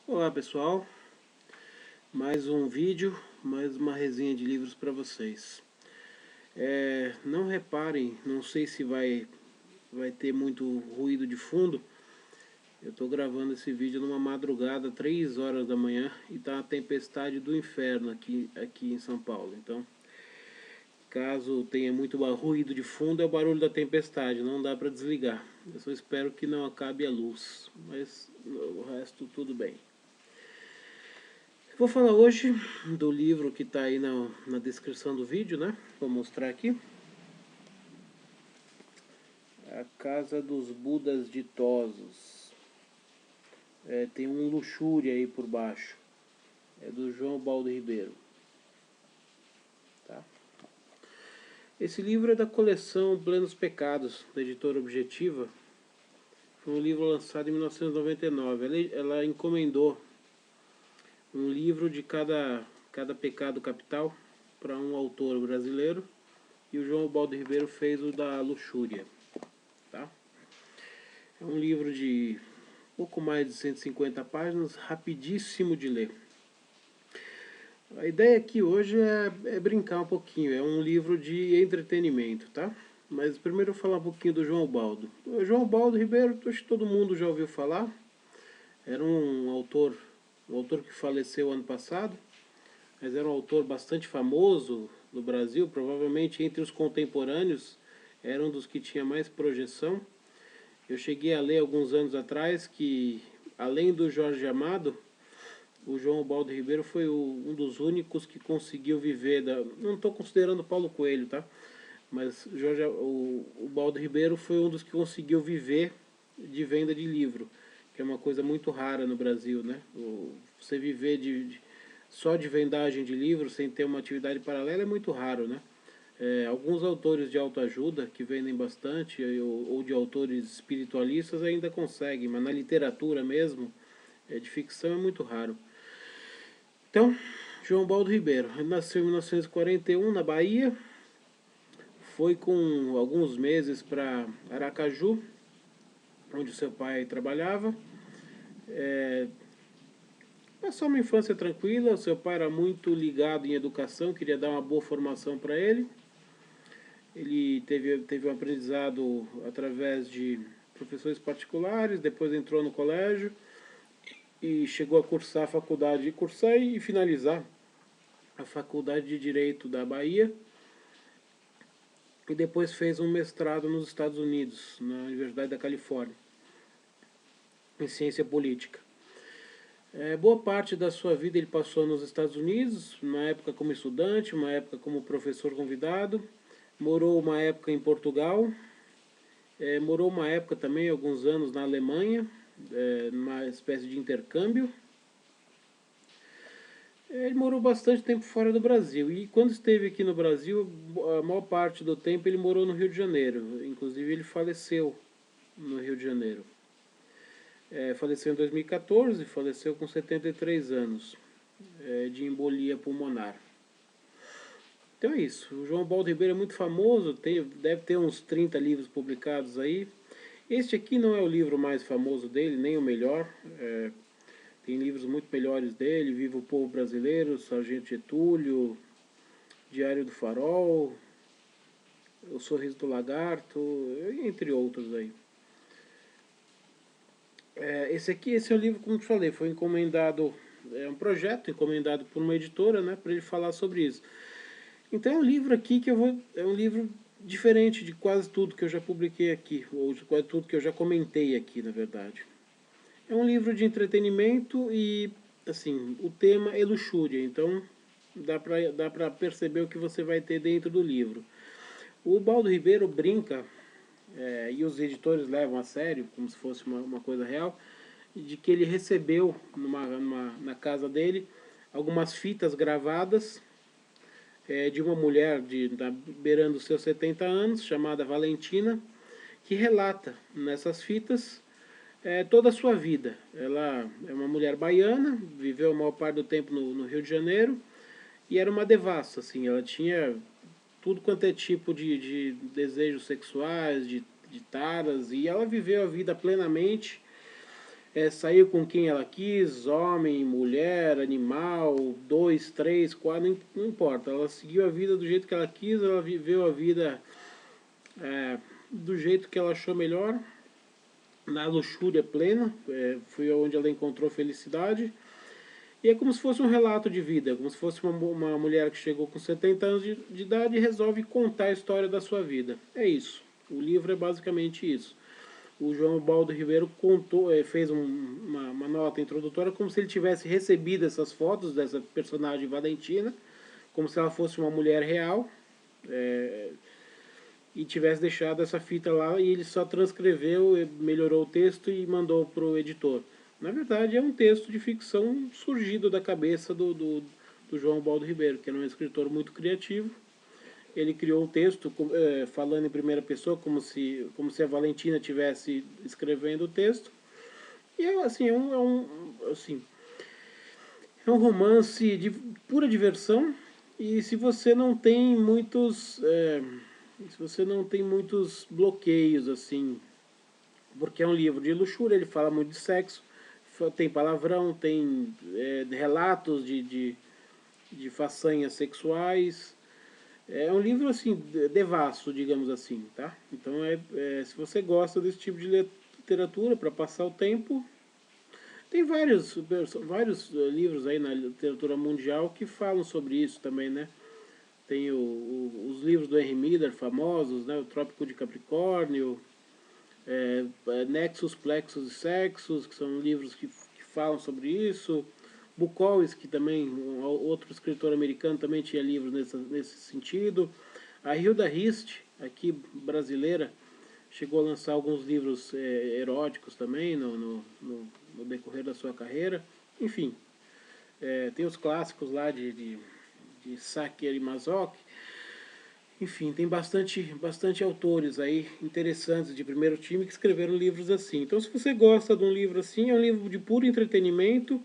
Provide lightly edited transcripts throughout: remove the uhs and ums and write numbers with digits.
Olá pessoal, mais um vídeo, mais uma resenha de livros para vocês. Não reparem, não sei se vai ter muito ruído de fundo. Eu estou gravando esse vídeo numa madrugada, 3 horas da manhã, e tá uma tempestade do inferno aqui em São Paulo. Então, caso tenha muito ruído de fundo, é o barulho da tempestade, não dá para desligar. Eu só espero que não acabe a luz, mas o resto tudo bem. Vou falar hoje do livro que está aí na descrição do vídeo, né? Vou mostrar aqui. A Casa dos Budas Ditosos. Tem um Luxúria aí por baixo. É do João Baldo Ribeiro. Tá? Esse livro é da coleção Plenos Pecados, da editora Objetiva. Foi um livro lançado em 1999. Ela encomendou um livro de cada pecado capital para um autor brasileiro, e o João Baldo Ribeiro fez o da Luxúria. Tá? É um livro de pouco mais de 150 páginas, rapidíssimo de ler. A ideia aqui hoje é brincar um pouquinho, é um livro de entretenimento, tá? Mas primeiro eu vou falar um pouquinho do João Baldo. O João Baldo Ribeiro, acho que todo mundo já ouviu falar. Era um autor que faleceu ano passado, mas era um autor bastante famoso no Brasil, provavelmente entre os contemporâneos era um dos que tinha mais projeção. Eu cheguei a ler alguns anos atrás que, além do Jorge Amado, o João Baldo Ribeiro foi um dos únicos que conseguiu viver não estou considerando Paulo Coelho, tá? Mas o Baldo Ribeiro foi um dos que conseguiu viver de venda de livro, que é uma coisa muito rara no Brasil, né? Você viver só de vendagem de livro sem ter uma atividade paralela é muito raro, né? Alguns autores de autoajuda que vendem bastante, ou de autores espiritualistas, ainda conseguem, mas na literatura mesmo, de ficção, é muito raro. Então, João Baldo Ribeiro, ele nasceu em 1941 na Bahia, foi com alguns meses para Aracaju, onde seu pai trabalhava. Passou uma infância tranquila, seu pai era muito ligado em educação, queria dar uma boa formação para ele. Ele teve um aprendizado através de professores particulares, depois entrou no colégio e chegou a cursar a faculdade, cursar e finalizar a Faculdade de Direito da Bahia, e depois fez um mestrado nos Estados Unidos, na Universidade da Califórnia, em ciência política. Boa parte da sua vida ele passou nos Estados Unidos, uma época como estudante, uma época como professor convidado, morou uma época em Portugal, morou uma época também, alguns anos, na Alemanha, numa espécie de intercâmbio. Ele morou bastante tempo fora do Brasil, e quando esteve aqui no Brasil, a maior parte do tempo ele morou no Rio de Janeiro. Inclusive ele faleceu no Rio de Janeiro. Faleceu em 2014, faleceu com 73 anos, de embolia pulmonar. Então é isso, o João Baldo Ribeiro é muito famoso, deve ter uns 30 livros publicados aí. Este aqui não é o livro mais famoso dele, nem o melhor. Tem livros muito melhores dele: Viva o Povo Brasileiro, Sargento Getúlio, Diário do Farol, O Sorriso do Lagarto, entre outros aí. Esse é o livro, como eu te falei, foi encomendado, é um projeto encomendado por uma editora, né, para ele falar sobre isso. Então é um livro aqui é um livro diferente de quase tudo que eu já publiquei aqui, ou de quase tudo que eu já comentei aqui, na verdade. É um livro de entretenimento e, assim, o tema é luxúria, então dá pra perceber o que você vai ter dentro do livro. O Baldo Ribeiro brinca, e os editores levam a sério, como se fosse uma coisa real, de que ele recebeu na casa dele algumas fitas gravadas de uma mulher beirando os seus 70 anos, chamada Valentina, que relata nessas fitas toda a sua vida. Ela é uma mulher baiana, viveu a maior parte do tempo no Rio de Janeiro, e era uma devassa, assim, ela tinha tudo quanto é tipo de desejos sexuais, de taras, e ela viveu a vida plenamente, saiu com quem ela quis, homem, mulher, animal, 2, 3, 4, não importa. Ela seguiu a vida do jeito que ela quis, ela viveu a vida do jeito que ela achou melhor, na luxúria plena, foi onde ela encontrou felicidade. E é como se fosse um relato de vida, como se fosse uma mulher que chegou com 70 anos de idade e resolve contar a história da sua vida. É isso. O livro é basicamente isso. O João Baldo Ribeiro contou, fez uma nota introdutória como se ele tivesse recebido essas fotos dessa personagem Valentina, como se ela fosse uma mulher real, e tivesse deixado essa fita lá, e ele só transcreveu, melhorou o texto e mandou para o editor. Na verdade, é um texto de ficção surgido da cabeça do João Baldo Ribeiro, que era um escritor muito criativo. Ele criou um texto falando em primeira pessoa, como se a Valentina estivesse escrevendo o texto. E assim, é um romance de pura diversão. E se você não tem muitos bloqueios, assim, porque é um livro de luxúria, ele fala muito de sexo, tem palavrão, tem relatos de façanhas sexuais. É um livro assim, devasso, digamos assim, tá? Então, se você gosta desse tipo de literatura para passar o tempo, tem vários livros aí na literatura mundial que falam sobre isso também, né? Tem os livros do Henry Miller famosos, né? O Trópico de Capricórnio, Nexus, Plexus e Sexus, que são livros que falam sobre isso. Bukowski também, outro escritor americano, também tinha livros nesse sentido. A Hilda Hist, aqui brasileira, chegou a lançar alguns livros eróticos também no decorrer da sua carreira. Enfim, tem os clássicos lá de Sacher e Mazoch. Enfim, tem bastante autores aí interessantes de primeiro time que escreveram livros assim. Então, se você gosta de um livro assim, é um livro de puro entretenimento.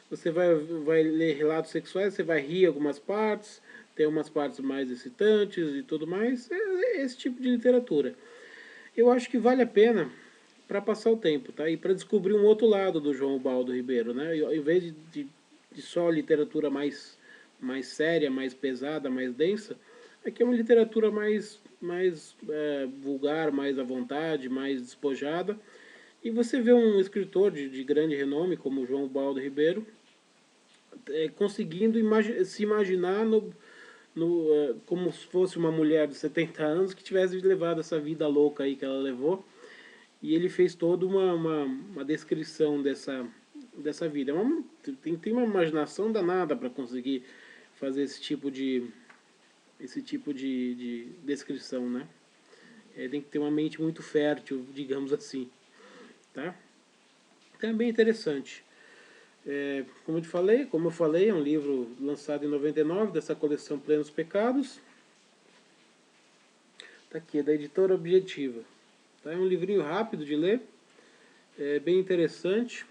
Você vai ler relatos sexuais, você vai rir algumas partes, tem umas partes mais excitantes e tudo mais. É esse tipo de literatura. Eu acho que vale a pena para passar o tempo, tá? E para descobrir um outro lado do João Baldo Ribeiro, né? Em vez de só literatura mais séria, mais pesada, mais densa, aqui é uma literatura mais vulgar, mais à vontade, mais despojada. E você vê um escritor de grande renome, como João Baldo Ribeiro, conseguindo se imaginar como se fosse uma mulher de 70 anos que tivesse levado essa vida louca aí que ela levou. E ele fez toda uma descrição dessa vida. Tem que ter uma imaginação danada para conseguir fazer esse tipo de descrição, né? Tem que ter uma mente muito fértil, digamos assim, tá? Então é bem interessante. Como eu falei, é um livro lançado em 99, dessa coleção Plenos Pecados. Tá aqui, é da editora Objetiva. Tá? É um livrinho rápido de ler, bem interessante.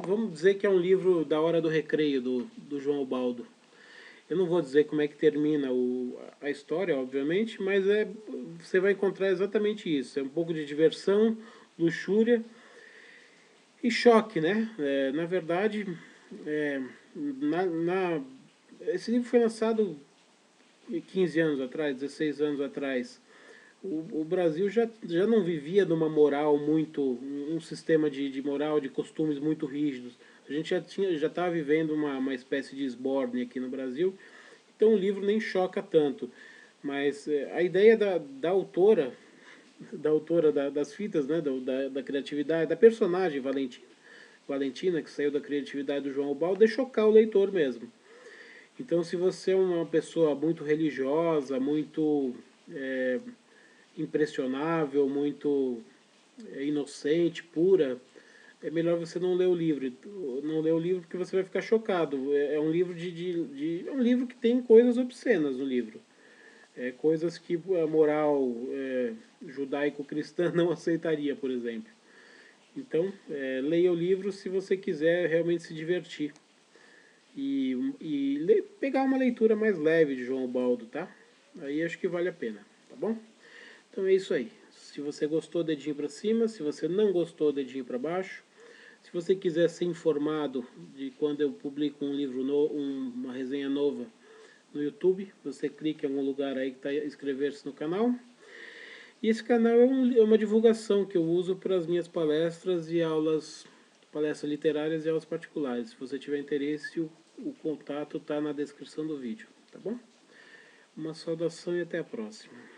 Vamos dizer que é um livro da hora do recreio do João Baldo. Eu não vou dizer como é que termina a história, obviamente, mas você vai encontrar exatamente isso. É um pouco de diversão, luxúria e choque, né? Na verdade, é, esse livro foi lançado 15 anos atrás, 16 anos atrás. O Brasil já não vivia numa moral um sistema de moral, de costumes muito rígidos. A gente já estava vivendo uma espécie de esbórnia aqui no Brasil, então o livro nem choca tanto. Mas a ideia da autora, das fitas, né, da criatividade, da personagem Valentina, que saiu da criatividade do João Baldo, é chocar o leitor mesmo. Então, se você é uma pessoa muito religiosa, muito impressionável, muito inocente, pura, é melhor você não ler o livro. Não ler o livro porque você vai ficar chocado. É um livro é um livro que tem coisas obscenas no livro. Coisas que a moral judaico-cristã não aceitaria, por exemplo. Então, leia o livro se você quiser realmente se divertir. E pegar uma leitura mais leve de João Baldo, tá? Aí acho que vale a pena, tá bom? Então é isso aí. Se você gostou, dedinho para cima. Se você não gostou, dedinho para baixo. Se você quiser ser informado de quando eu publico um livro, uma resenha nova no YouTube, você clica em algum lugar aí que está inscrever-se no canal. E esse canal é uma divulgação que eu uso para as minhas palestras e aulas, palestras literárias e aulas particulares. Se você tiver interesse, o contato está na descrição do vídeo, tá bom? Uma saudação e até a próxima.